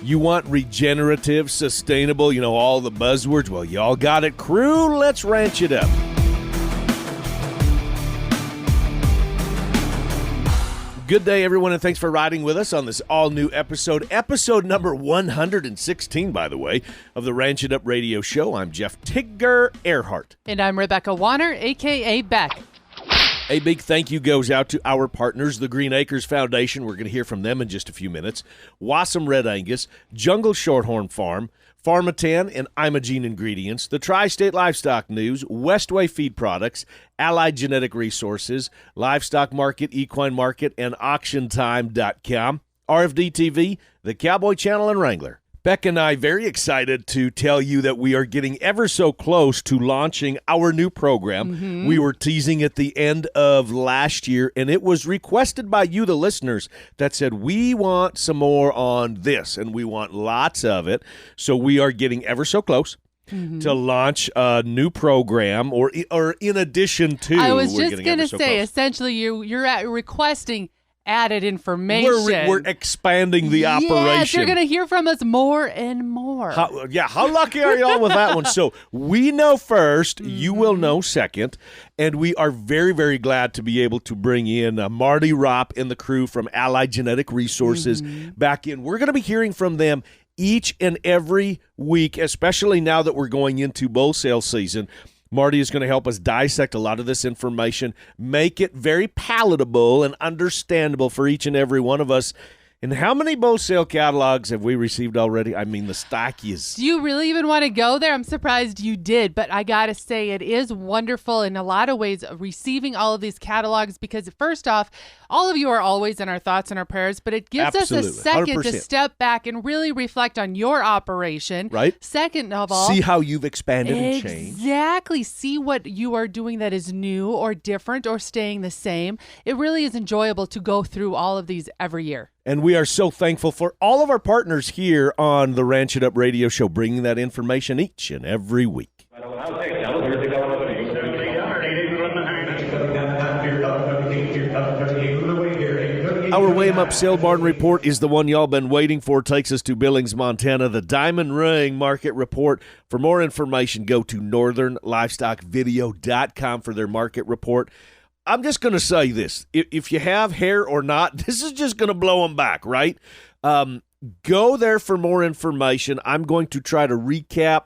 You want regenerative, sustainable, all the buzzwords? Well, y'all got it, crew. Let's ranch it up. Good day, everyone, and thanks for riding with us on this all-new episode number 116, by the way, of the Ranch It Up Radio Show. I'm Jeff Tigger Erhardt. And I'm Rebecca Wanner, a.k.a. Beck. A big thank you goes out to our partners, the Green Acres Foundation. We're going to hear from them in just a few minutes. Wassum Red Angus, Jungle Shorthorn Farm, Pharmatan and Imogene Ingredients, the Tri-State Livestock News, Westway Feed Products, Allied Genetic Resources, Livestock Market, Equine Market, and AuctionTime.com, RFD TV, the Cowboy Channel, and Wrangler. Beck and I very excited to tell you that we are getting ever so close to launching our new program. Mm-hmm. We were teasing at the end of last year, and it was requested by you, the listeners, that said, we want some more on this, and we want lots of it. So we are getting ever so close to launch a new program, or in addition to. I was just going to say, essentially, you're requesting added information. We're expanding the operation. Yes, you're going to hear from us more and more. How lucky are y'all with that one? So we know first, you will know second, and we are very, very glad to be able to bring in Marty Ropp and the crew from Allied Genetic Resources back in. We're going to be hearing from them each and every week, especially now that we're going into bull sale season. Marty is going to help us dissect a lot of this information, make it very palatable and understandable for each and every one of us. And how many bull sale catalogs have we received already? I mean, the stock is... Do you really even want to go there? I'm surprised you did, but I got to say it is wonderful in a lot of ways receiving all of these catalogs because, first off, all of you are always in our thoughts and our prayers, but it gives us a second 100%. To step back and really reflect on your operation. Right. Second of all... See how you've expanded and changed. Exactly. See what you are doing that is new or different or staying the same. It really is enjoyable to go through all of these every year. And we are so thankful for all of our partners here on the Ranch It Up Radio Show, bringing that information each and every week. Our Weigh 'em Up Sale Barn Report is the one y'all been waiting for. Takes us to Billings, Montana, the Diamond Ring Market Report. For more information, go to northernlivestockvideo.com for their market report. I'm just going to say this. If you have hair or not, this is just going to blow them back, right? Go there for more information. I'm going to try to recap.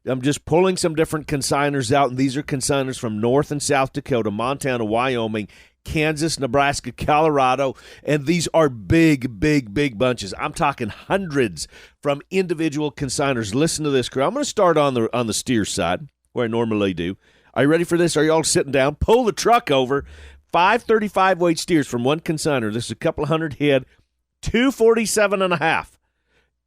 I'm just pulling some different consigners out, and these are consigners from North and South Dakota, Montana, Wyoming, Kansas, Nebraska, Colorado, and these are big, big, big bunches. I'm talking hundreds from individual consigners. Listen to this, crew. I'm going to start on the steer side, where I normally do. Are you ready for this? Are y'all sitting down? Pull the truck over. 535 weight steers from one consigner. This is a couple of hundred head. 247.5.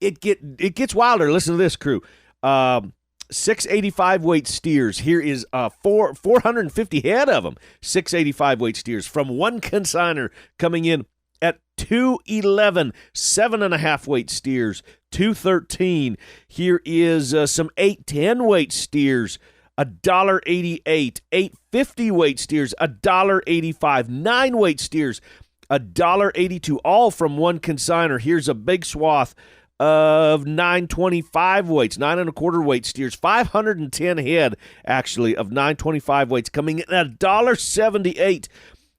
It gets wilder. Listen to this, crew. 685 weight steers. Here is 450 head of them. 685 weight steers from one consigner coming in at 211. 7.5 weight steers. 213. Here is some 810 weight steers. $1.88, 850 weight steers, $1.85, 9 weight steers, $1.82, all from one consigner. Here's a big swath of 925 weights, 9.25 weight steers, 510 head actually of 925 weights coming in at $1.78.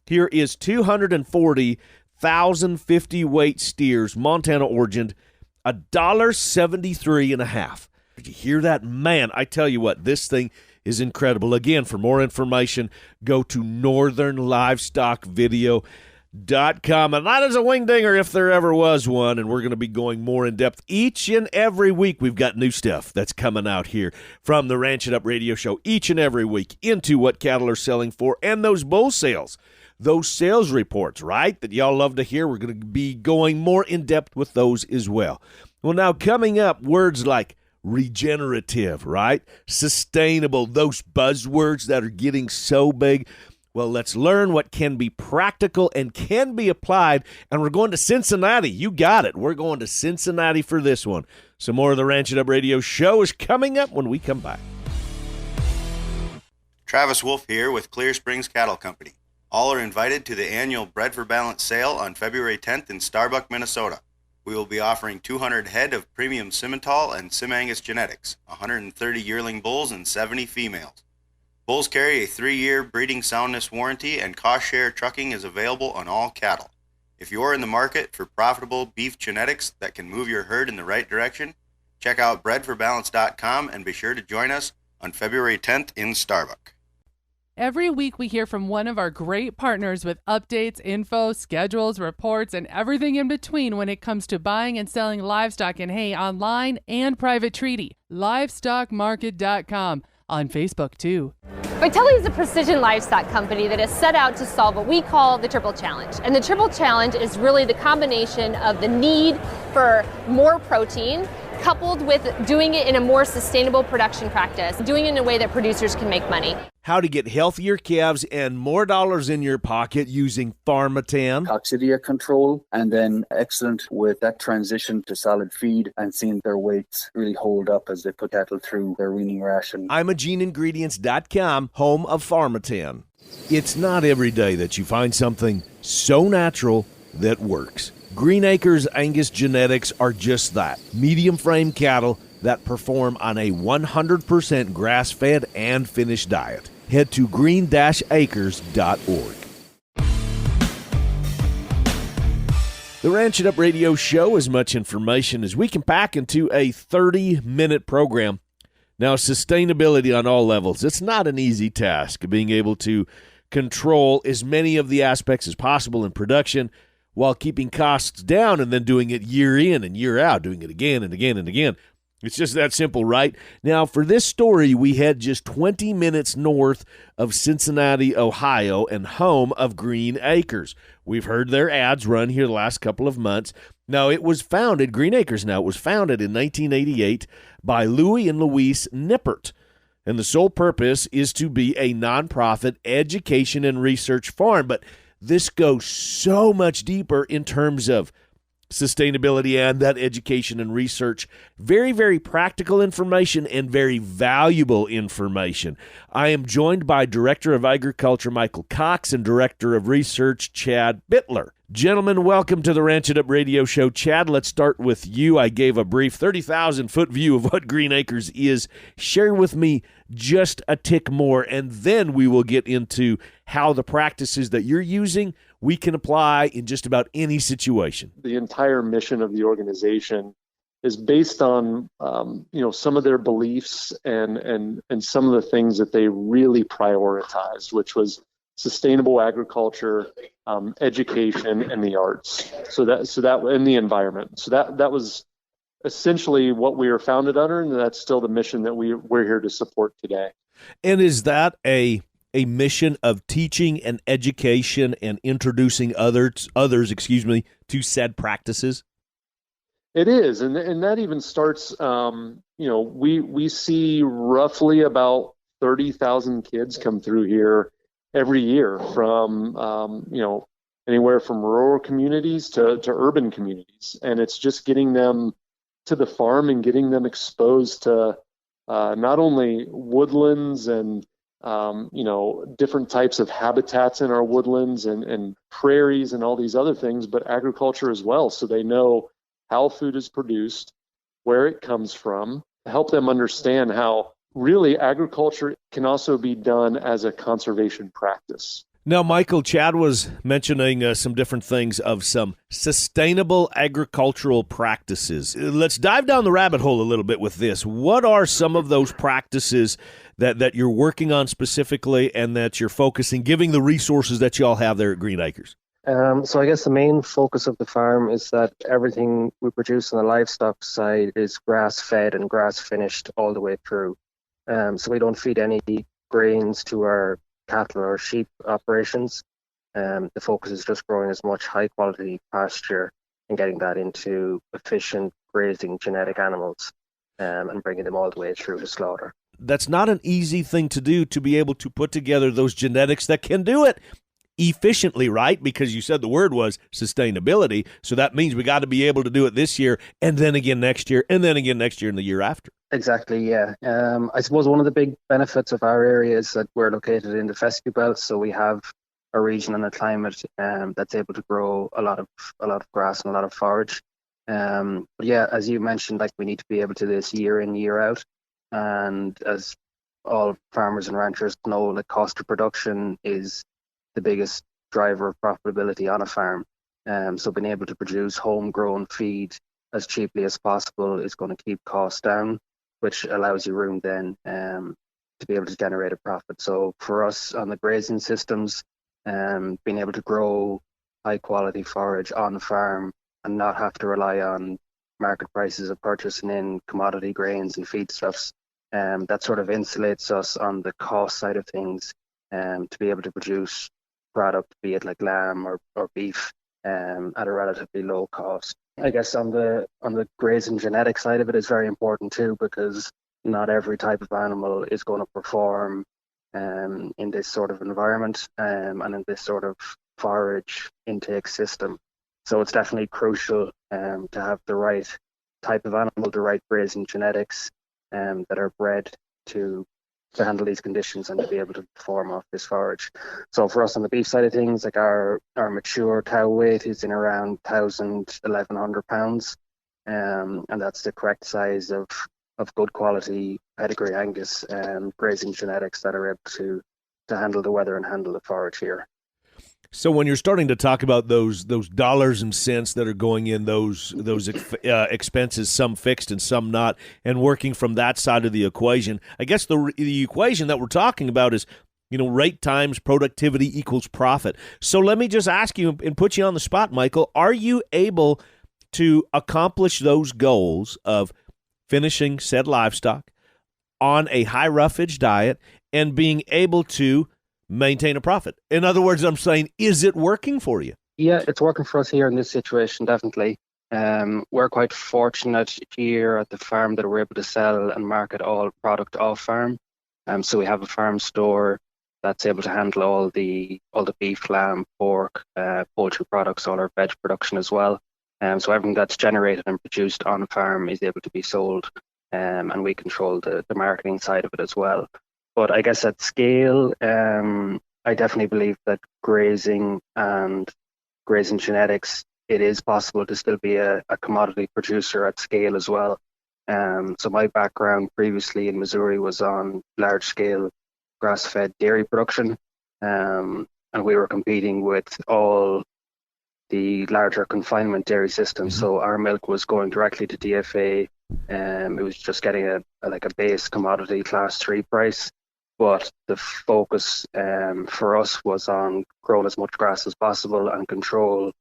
Here is 240 1,050 weight steers, Montana origined, $1.73.5. Did you hear that? Man, I tell you what, this thing is incredible. Again, for more information, go to northernlivestockvideo.com. And that is a wingdinger if there ever was one, and we're going to be going more in depth each and every week. We've got new stuff that's coming out here from the Ranch It Up Radio Show each and every week into what cattle are selling for and those bull sales. Those sales reports, right, that y'all love to hear. We're going to be going more in depth with those as well. Well, now coming up, words like regenerative, right? Sustainable, those buzzwords that are getting so big. Well, let's learn what can be practical and can be applied. And we're going to Cincinnati. You got it. We're going to Cincinnati for this one. Some more of the Ranch It Up Radio Show is coming up when we come back. Travis Wolf here with Clear Springs Cattle Company. All are invited to the annual Bread for Balance sale on February 10th in Starbuck, Minnesota. We will be offering 200 head of premium Simmental and Sim-Angus genetics, 130 yearling bulls and 70 females. Bulls carry a 3-year breeding soundness warranty, and cost share trucking is available on all cattle. If you're in the market for profitable beef genetics that can move your herd in the right direction, check out bredforbalance.com and be sure to join us on February 10th in Starbuck. Every week we hear from one of our great partners with updates, info, schedules, reports, and everything in between when it comes to buying and selling livestock and hay online and private treaty. Livestockmarket.com. On Facebook, too. Vitelli is a precision livestock company that has set out to solve what we call the triple challenge. And the triple challenge is really the combination of the need for more protein, coupled with doing it in a more sustainable production practice, doing it in a way that producers can make money. How to get healthier calves and more dollars in your pocket using Pharmatan. Coccidia control, and then excellent with that transition to solid feed and seeing their weights really hold up as they put cattle through their weaning ration. ImageneIngredients.com, home of Pharmatan. It's not every day that you find something so natural that works. Green Acres Angus genetics are just that. Medium frame cattle that perform on a 100% grass-fed and finished diet. Head to green-acres.org. The Ranch It Up radio show is much information as we can pack into a 30-minute program. Now, sustainability on all levels, it's not an easy task, being able to control as many of the aspects as possible in production while keeping costs down and then doing it year in and year out, doing it again and again and again. It's just that simple, right? Now, for this story, we head just 20 minutes north of Cincinnati, Ohio, and home of Green Acres. We've heard their ads run here the last couple of months. Now, it was founded, Green Acres now, it was founded in 1988 by Louis and Louise Nippert. And the sole purpose is to be a nonprofit education and research farm. But this goes so much deeper in terms of sustainability and that education and research. Very, very practical information and very valuable information. I am joined by Director of Agriculture Michael Cox and Director of Research Chad Bittler. Gentlemen, welcome to the Ranch It Up radio show. Chad, let's start with you. I gave a brief 30,000-foot view of what Green Acres is. Share with me just a tick more, and then we will get into how the practices that you're using we can apply in just about any situation. The entire mission of the organization is based on, some of their beliefs and some of the things that they really prioritized, which was sustainable agriculture, education, and the arts. So that in the environment. So that was essentially what we were founded under, and that's still the mission that we're here to support today. And is that a mission of teaching and education and introducing others, to said practices? It is, and that even starts. We see roughly about 30,000 kids come through here every year from anywhere from rural communities to urban communities, and it's just getting them to the farm and getting them exposed to not only woodlands and different types of habitats in our woodlands and prairies and all these other things, but agriculture as well. So they know how food is produced, where it comes from, help them understand how really agriculture can also be done as a conservation practice. Now, Michael, Chad was mentioning some different things of some sustainable agricultural practices. Let's dive down the rabbit hole a little bit with this. What are some of those practices that you're working on specifically and that you're focusing, giving the resources that you all have there at Green Acres? So I guess the main focus of the farm is that everything we produce on the livestock side is grass-fed and grass-finished all the way through. So we don't feed any grains to our cattle or sheep operations. The focus is just growing as much high-quality pasture and getting that into efficient grazing genetic animals and bringing them all the way through to slaughter. That's not an easy thing to do, to be able to put together those genetics that can do it efficiently, right? Because you said the word was sustainability. So that means we got to be able to do it this year and then again next year and then again next year and the year after. Exactly, yeah. I suppose one of the big benefits of our area is that we're located in the fescue belt, so we have a region and a climate that's able to grow a lot of grass and a lot of forage. But yeah, as you mentioned, like we need to be able to do this year in, year out. And as all farmers and ranchers know, like cost of production is the biggest driver of profitability on a farm. So being able to produce homegrown feed as cheaply as possible is going to keep costs down, which allows you room then to be able to generate a profit. So for us on the grazing systems, being able to grow high quality forage on farm and not have to rely on market prices of purchasing in commodity grains and feedstuffs, that sort of insulates us on the cost side of things, to be able to produce product, be it like lamb or beef, at a relatively low cost. I guess on the grazing genetic side of it is very important too, because not every type of animal is going to perform in this sort of environment, and in this sort of forage intake system. So it's definitely crucial to have the right type of animal, the right grazing genetics that are bred to handle these conditions and to be able to perform off this forage. So for us on the beef side of things, like our mature cow weight is in around 1,100 pounds, and that's the correct size of good quality pedigree Angus grazing genetics that are able to handle the weather and handle the forage here. So when you're starting to talk about those dollars and cents that are going in, those expenses, some fixed and some not, and working from that side of the equation, I guess the equation that we're talking about is, rate times productivity equals profit. So let me just ask you and put you on the spot, Michael. Are you able to accomplish those goals of finishing said livestock on a high roughage diet and being able to maintain a profit? In other words, I'm saying, is it working for you? Yeah, it's working for us here in this situation, definitely. We're quite fortunate here at the farm that we're able to sell and market all product off farm. So we have a farm store that's able to handle all the beef, lamb, pork, poultry products, all our veg production as well. So everything that's generated and produced on farm is able to be sold, and we control the marketing side of it as well. But I guess at scale, I definitely believe that grazing and grazing genetics, it is possible to still be a commodity producer at scale as well. So my background previously in Missouri was on large scale grass-fed dairy production, and we were competing with all the larger confinement dairy systems. So our milk was going directly to DFA. It was just getting a base commodity class 3 price. But the focus for us was on growing as much grass as possible and control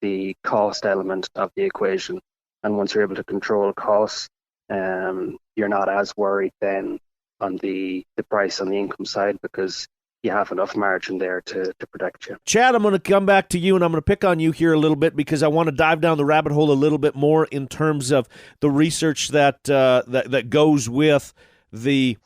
the cost element of the equation. And once you're able to control costs, you're not as worried then on the price on the income side, because you have enough margin there to protect you. Chad, I'm going to come back to you, and I'm going to pick on you here a little bit because I want to dive down the rabbit hole a little bit more in terms of the research that goes with the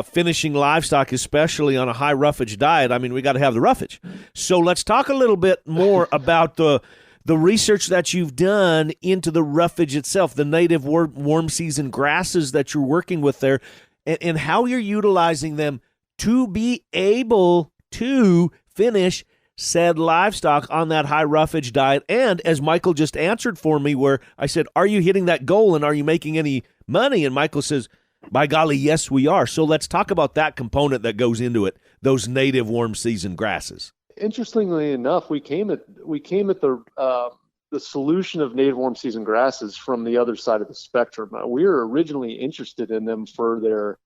finishing livestock, especially on a high roughage diet. I mean, we got to have the roughage. So let's talk a little bit more about the research that you've done into the roughage itself, the native warm season grasses that you're working with there, and how you're utilizing them to be able to finish said livestock on that high roughage diet. And as Michael just answered for me, where I said, are you hitting that goal and are you making any money? And Michael says, by golly, yes, we are. So let's talk about that component that goes into it, those native warm season grasses. Interestingly enough, we came at the solution of native warm season grasses from the other side of the spectrum. We were originally interested in them for their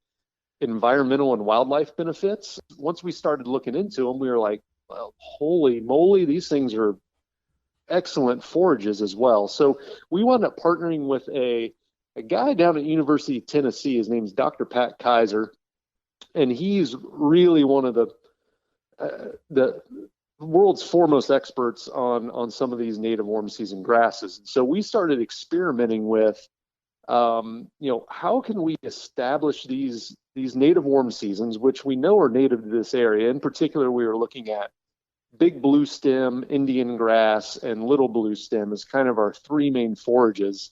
environmental and wildlife benefits. Once we started looking into them, we were like, well, holy moly, these things are excellent forages as well. So we wound up partnering with a guy down at University of Tennessee. His name's Dr. Pat Kaiser, and he's really one of the world's foremost experts on some of these native warm season grasses. So we started experimenting with, how can we establish these native warm seasons, which we know are native to this area. In particular, we were looking at big blue stem, Indian grass, and little blue stem as kind of our three main forages.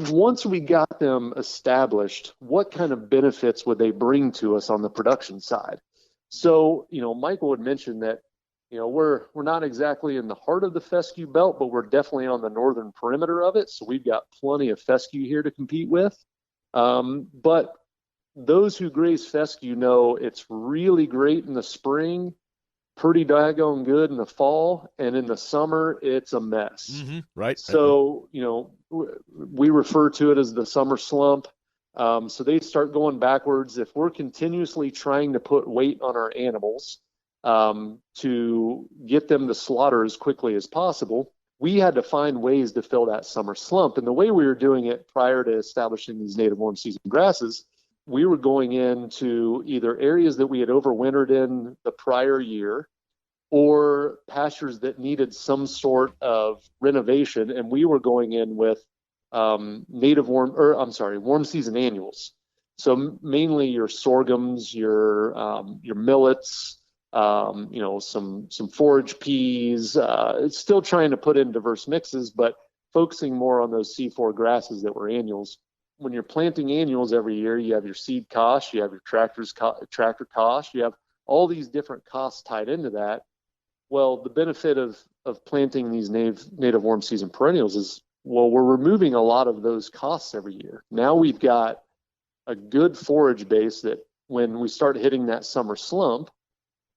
Once we got them established, what kind of benefits would they bring to us on the production side? So, Michael had mentioned that, we're not exactly in the heart of the fescue belt, but we're definitely on the northern perimeter of it. So we've got plenty of fescue here to compete with. But those who graze fescue know it's really great in the spring, pretty daggone good in the fall, and in the summer, it's a mess. Mm-hmm. Right. So, we refer to it as the summer slump. So they start going backwards. If we're continuously trying to put weight on our animals to get them to slaughter as quickly as possible, we had to find ways to fill that summer slump. And the way we were doing it prior to establishing these native warm season grasses, we were going into either areas that we had overwintered in the prior year or pastures that needed some sort of renovation. And we were going in with warm season annuals. So mainly your sorghums, your millets, some forage peas, it's still trying to put in diverse mixes, but focusing more on those C4 grasses that were annuals. When you're planting annuals every year, you have your seed cost, you have your tractor cost, you have all these different costs tied into that. Well, the benefit of planting these native warm season perennials is, we're removing a lot of those costs every year. Now we've got a good forage base that when we start hitting that summer slump,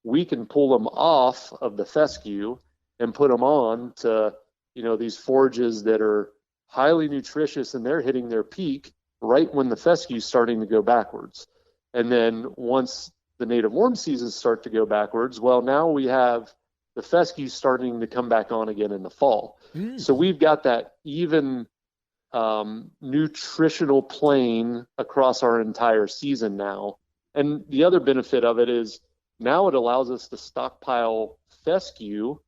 we can pull them off of the fescue and put them on to, these forages that are highly nutritious, and they're hitting their peak right when the fescue is starting to go backwards. And then once the native warm seasons start to go backwards, well, now we have the fescue starting to come back on again in the fall. So we've got that even nutritional plane across our entire season now. And the other benefit of it is now it allows us to stockpile fescue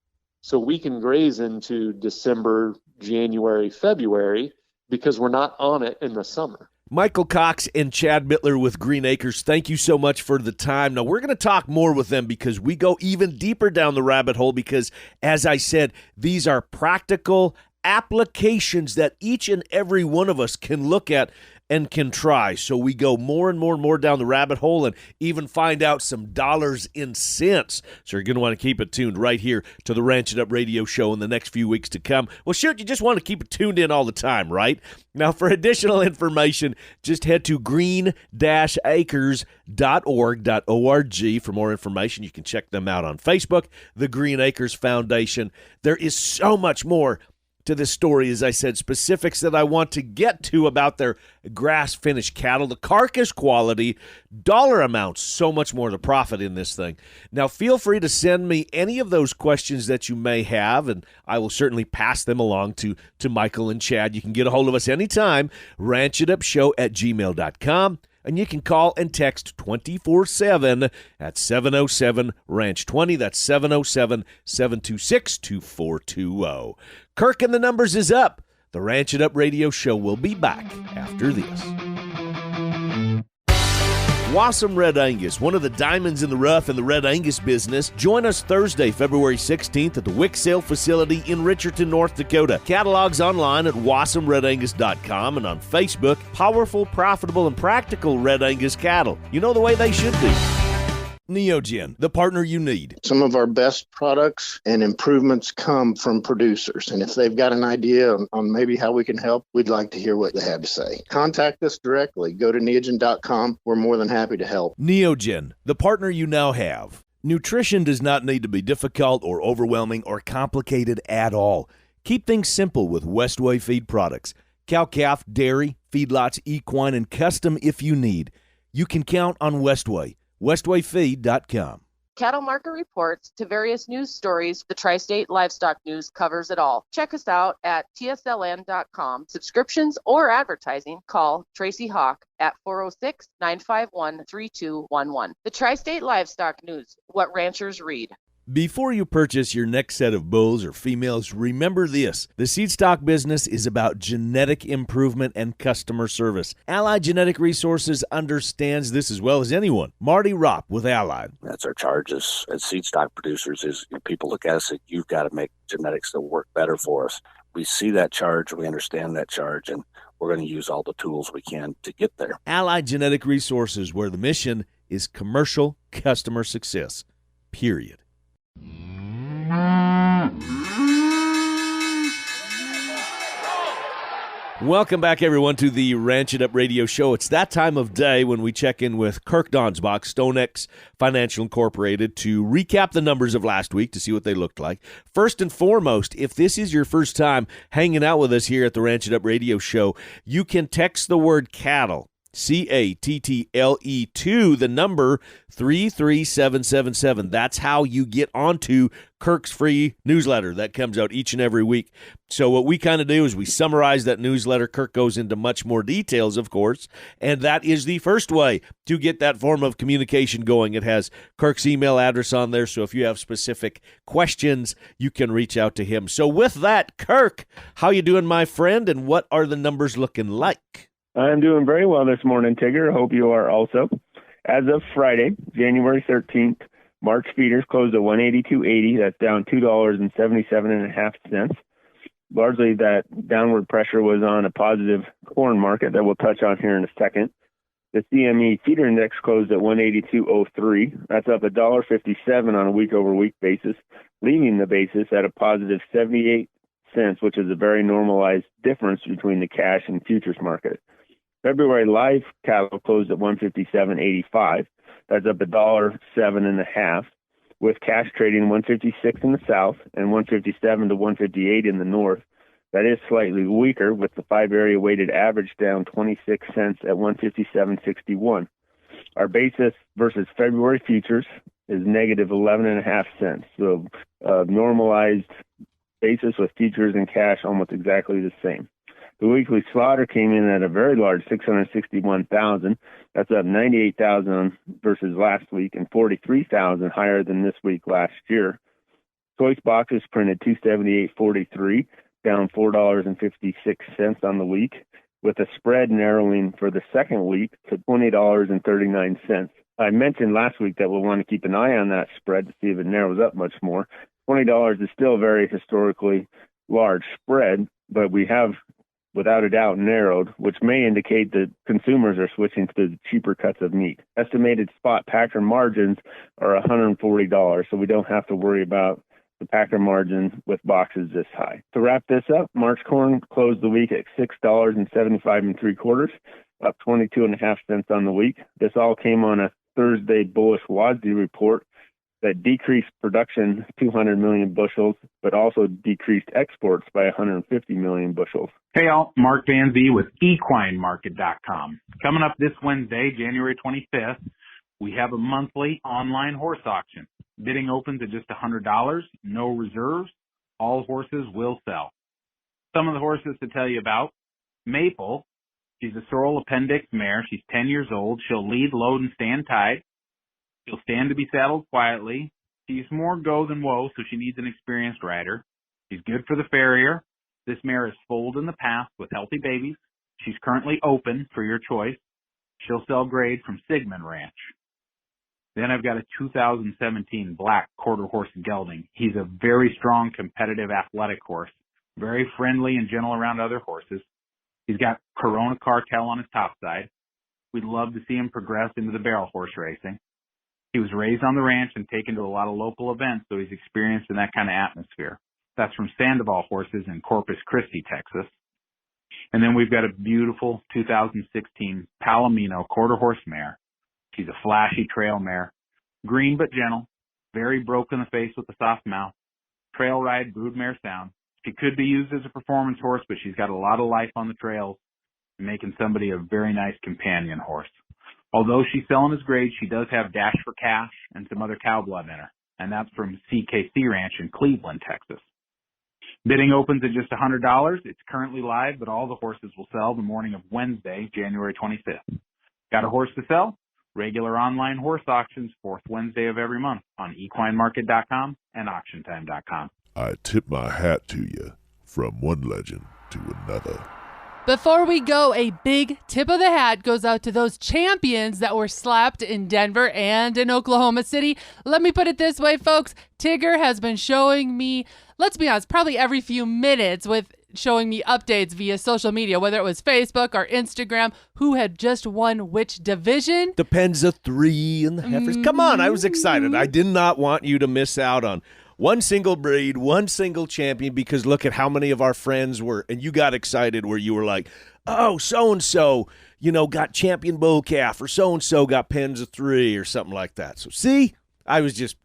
so we can graze into December, January, February, because we're not on it in the summer. Michael Cox and Chad Bittler with Green Acres, thank you so much for the time. Now, we're going to talk more with them because we go even deeper down the rabbit hole because, as I said, these are practical applications that each and every one of us can look at and can try. So we go more and more and more down the rabbit hole and even find out some dollars and cents. So you're going to want to keep it tuned right here to the Ranch It Up radio show in the next few weeks to come. Well, shoot, you just want to keep it tuned in all the time, right? Now, for additional information, just head to green-acres.org for more information. You can check them out on Facebook, the Green Acres Foundation. There is so much more to this story, as I said, specifics that I want to get to about their grass-finished cattle, the carcass quality, dollar amounts, so much more to profit in this thing. Now, feel free to send me any of those questions that you may have, and I will certainly pass them along to Michael and Chad. You can get a hold of us anytime, ranchitupshow@gmail.com. And you can call and text 24/7 at 707-RANCH-20. That's 707-726-2420. Kirk and the Numbers is up. The Ranch It Up radio show will be back after this. Wassum Red Angus, one of the diamonds in the rough in the Red Angus business. Join us Thursday, February 16th at the Wick Sale Facility in Richardton, North Dakota. Catalogs online at wassumredangus.com and on Facebook. Powerful, profitable, and practical Red Angus cattle. You know the way they should be. Neogen, the partner you need. Some of our best products and improvements come from producers. And if they've got an idea on maybe how we can help, we'd like to hear what they have to say. Contact us directly. Go to neogen.com. We're more than happy to help. Neogen, the partner you now have. Nutrition does not need to be difficult or overwhelming or complicated at all. Keep things simple with Westway feed products. Cow-calf, dairy, feedlots, equine, and custom if you need. You can count on Westway. WestwayFeed.com. Cattle market reports to various news stories. The Tri-State Livestock News covers it all. Check us out at tsln.com. Subscriptions or advertising, call Tracy Hawk at 406-951-3211. The Tri-State Livestock News, what ranchers read. Before you purchase your next set of bulls or females, remember this. The seed stock business is about genetic improvement and customer service. Allied Genetic Resources understands this as well as anyone. Marty Ropp with Allied. That's our charge as seed stock producers is people look at us and you've got to make genetics that work better for us. We see that charge, we understand that charge, and we're going to use all the tools we can to get there. Allied Genetic Resources, where the mission is commercial customer success. Period. Welcome back, everyone, to the Ranch It Up radio show. It's that time of day when we check in with Kirk Donsbach, StoneX Financial Incorporated, to recap the numbers of last week to see what they looked like. First and foremost, if this is your first time hanging out with us here at the Ranch It Up radio show, you can text the word cattle, CATTLE, to the number 33777. That's how you get onto Kirk's free newsletter that comes out each and every week. So what we kind of do is we summarize that newsletter. Kirk goes into much more details, of course, and that is the first way to get that form of communication going. It has Kirk's email address on there, so if you have specific questions, you can reach out to him. So with that, Kirk, how you doing, my friend, and what are the numbers looking like? I'm doing very well this morning, Tigger. I hope you are also. As of Friday, January 13th, March feeders closed at $182.80. That's down $2.77.5. Largely that downward pressure was on a positive corn market that we'll touch on here in a second. The CME feeder index closed at 182.03. That's up $1.57 on a week-over-week basis, leaving the basis at a positive 78 cents, which is a very normalized difference between the cash and futures market. February live cattle closed at 157.85. That's up $1.07.5, with cash trading 156 in the south and 157 to 158 in the north. That is slightly weaker, with the 5-area weighted average down 26 cents at 157.61. Our basis versus February futures is negative 11.5 cents. So normalized basis with futures and cash almost exactly the same. The weekly slaughter came in at a very large 661,000. That's up 98,000 versus last week and 43,000 higher than this week last year. Choice boxes printed 278.43, down $4.56 on the week, with the spread narrowing for the second week to $20.39. I mentioned last week that we'll want to keep an eye on that spread to see if it narrows up much more. $20 is still a very historically large spread, but we have without a doubt narrowed, which may indicate that consumers are switching to the cheaper cuts of meat. Estimated spot packer margins are $140, so we don't have to worry about the packer margin with boxes this high. To wrap this up, March corn closed the week at $6.75 up 22.5 cents on the week. This all came on a Thursday bullish WASDE report that decreased production 200 million bushels, but also decreased exports by 150 million bushels. Hey all, Mark Van Zee with equinemarket.com. Coming up this Wednesday, January 25th, we have a monthly online horse auction. Bidding opens at just $100, no reserves. All horses will sell. Some of the horses to tell you about: Maple. She's a sorrel appendix mare. She's 10 years old. She'll lead, load, and stand tied. She'll stand to be saddled quietly. She's more go than woe, so she needs an experienced rider. She's good for the farrier. This mare is foaled in the past with healthy babies. She's currently open for your choice. She'll sell grade from Sigmund Ranch. Then I've got a 2017 black quarter horse gelding. He's a very strong, competitive, athletic horse, very friendly and gentle around other horses. He's got Corona Cartel on his top side. We'd love to see him progress into the barrel horse racing. He was raised on the ranch and taken to a lot of local events, so he's experienced in that kind of atmosphere. That's from Sandoval Horses in Corpus Christi, Texas. And then we've got a beautiful 2016 Palomino quarter horse mare. She's a flashy trail mare, green but gentle, very broke in the face with a soft mouth, trail ride, broodmare sound. She could be used as a performance horse, but she's got a lot of life on the trails, making somebody a very nice companion horse. Although she's selling as grade, she does have Dash for Cash and some other cow blood in her, and that's from CKC Ranch in Cleveland, Texas. Bidding opens at just $100. It's currently live, but all the horses will sell the morning of Wednesday, January 25th. Got a horse to sell? Regular online horse auctions, fourth Wednesday of every month on equinemarket.com and auctiontime.com. I tip my hat to you, from one legend to another. Before we go, a big tip of the hat goes out to those champions that were slapped in Denver and in Oklahoma City. Let me put it this way, folks. Tigger has been showing me, let's be honest, probably every few minutes with showing me updates via social media, whether it was Facebook or Instagram, who had just won which division. Depends of 3 and the heifers. Come on, I was excited. I did not want you to miss out on one single breed, one single champion, because look at how many of our friends were, and you got excited where you were like, oh, so-and-so, got champion bull calf, or so-and-so got pens of 3 or something like that. So see, I was just,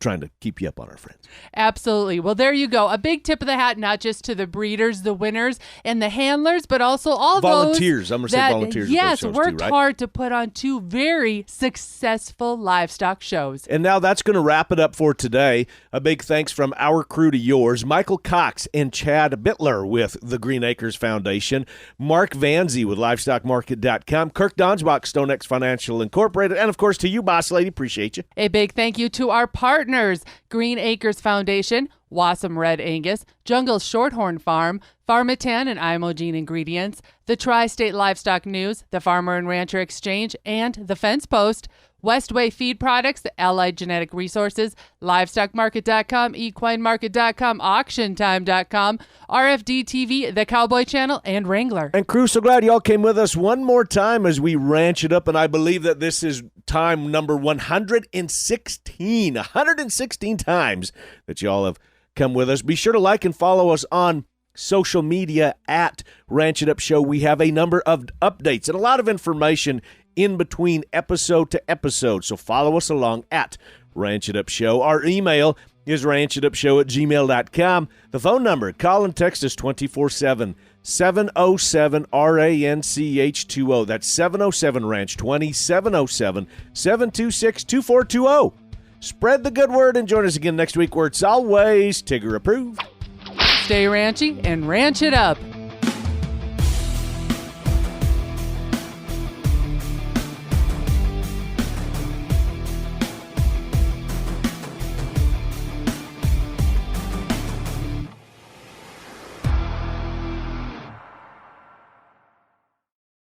trying to keep you up on our friends. Absolutely. Well, there you go. A big tip of the hat, not just to the breeders, the winners, and the handlers, but also all volunteers. those I'm going to say volunteers. Yes, at those shows worked too, right? hard to put on 2 very successful livestock shows. And now that's going to wrap it up for today. A big thanks from our crew to yours. Michael Cox and Chad Bittler with the Green Acres Foundation. Mark Vanzi with LivestockMarket.com. Kirk Donsbach, StoneX Financial Incorporated. And, of course, to you, Boss Lady. Appreciate you. A big thank you to our partners, Green Acres Foundation, Wassum Red Angus, Jungle Shorthorn Farm, Pharmatan and Imogene Ingredients, the Tri-State Livestock News, the Farmer and Rancher Exchange, and the Fence Post, Westway Feed Products, the Allied Genetic Resources, LivestockMarket.com, EquineMarket.com, AuctionTime.com, RFD TV, the Cowboy Channel, and Wrangler. And crew, so glad y'all came with us one more time as we ranch it up, and I believe that this is time number 116. 116 times that y'all have come with us. Be sure to like and follow us on social media at Ranch It Up Show. We have a number of updates and a lot of information in between episode to episode. So follow us along at Ranch It Up Show. Our email is ranchitupshow@gmail.com. The phone number, call and text us 24/7, 707-RANCH20. That's 707-RANCH20, 707-726-2420. Spread the good word and join us again next week where it's always Tigger approved. Stay ranchy and ranch it up.